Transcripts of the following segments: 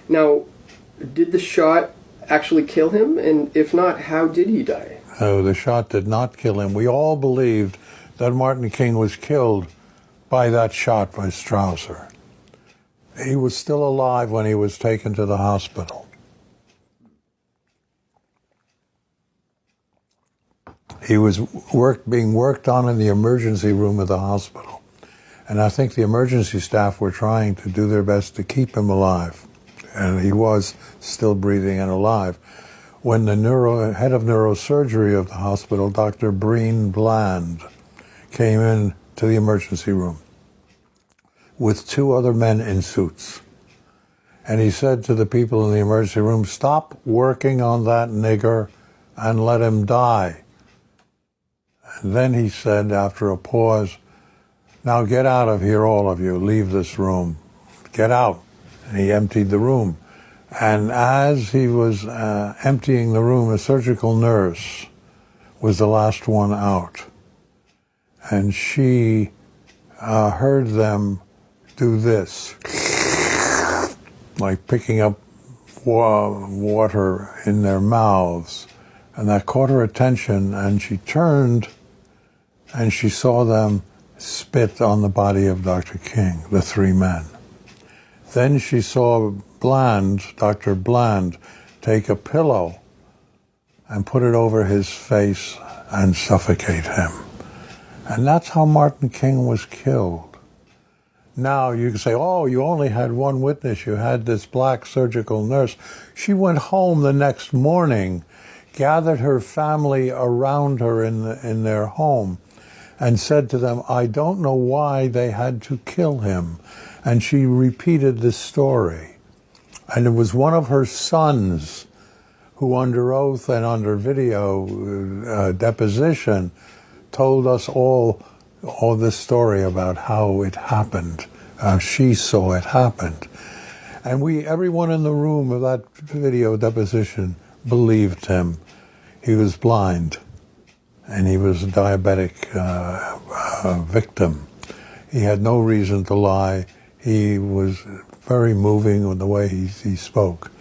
Now, did the shot actually kill him? And if not, how did he die? No, the shot did not kill him. We all believed that Martin King was killed by that shot by Strausser. He was still alive when he was taken to the hospital. He was being worked on in the emergency room of the hospital. And I think the emergency staff were trying to do their best to keep him alive. And he was still breathing and alive. When the head of neurosurgery of the hospital, Dr. Breen Bland, came in to the emergency room with two other men in suits. And he said to the people in the emergency room, "Stop working on that nigger and let him die." And then he said, after a pause, "Now get out of here, all of you. Leave this room. Get out." And he emptied the room. And as he was emptying the room, a surgical nurse was the last one out. And she heard them do this, like picking up water in their mouths. And that caught her attention, and she turned and she saw them spit on the body of Dr. King, the three men. Then she saw Dr. Bland, take a pillow and put it over his face and suffocate him. And that's how Martin King was killed. Now you can say, oh, you only had one witness. You had this black surgical nurse. She went home the next morning, gathered her family around her in their home, and said to them, I don't know why they had to kill him. And she repeated this story. And it was one of her sons who, under oath and under video deposition, told us all this story about how it happened. She saw it happened. And everyone in the room of that video deposition believed him. He was blind, and he was a diabetic victim. He had no reason to lie. He was very moving in the way he spoke,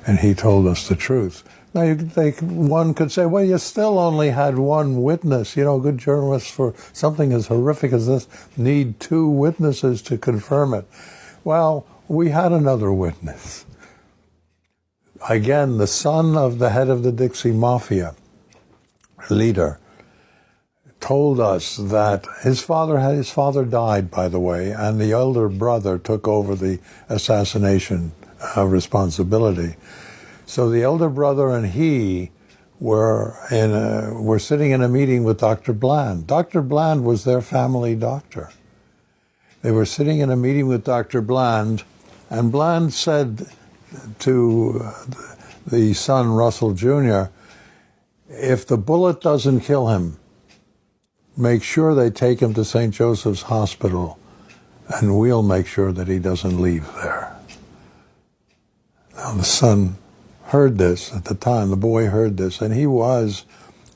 and he told us the truth. Now, one could say, well, you still only had one witness. You know, good journalists, for something as horrific as this, need two witnesses to confirm it. Well, we had another witness. Again, the son of the head of the Dixie Mafia leader told us that his father died, by the way, and the elder brother took over the assassination responsibility. So the elder brother and he were sitting in a meeting with Dr. Bland. Dr. Bland was their family doctor. They were sitting in a meeting with Dr. Bland, and Bland said to the son, Russell Jr., if the bullet doesn't kill him, make sure they take him to St. Joseph's Hospital, and we'll make sure that he doesn't leave there. Now, the son heard this at the time. The boy heard this, and he was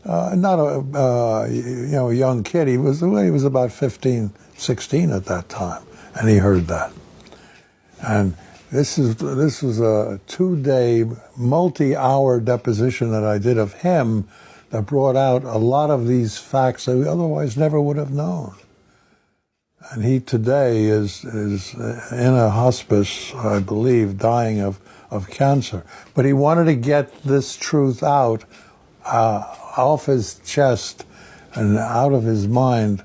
not a young kid. He was about 15, 16 at that time, and he heard that. And this was a 2-day, multi-hour deposition that I did of him that brought out a lot of these facts that we otherwise never would have known. And he today is in a hospice, I believe, dying of cancer. But he wanted to get this truth out, off his chest and out of his mind,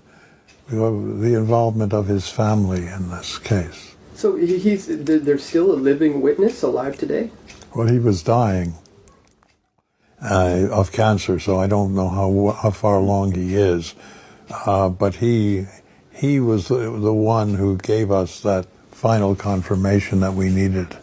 the involvement of his family in this case. So there's still a living witness alive today? Well, he was dying of cancer, so I don't know how far along he is. But he was the one who gave us that final confirmation that we needed.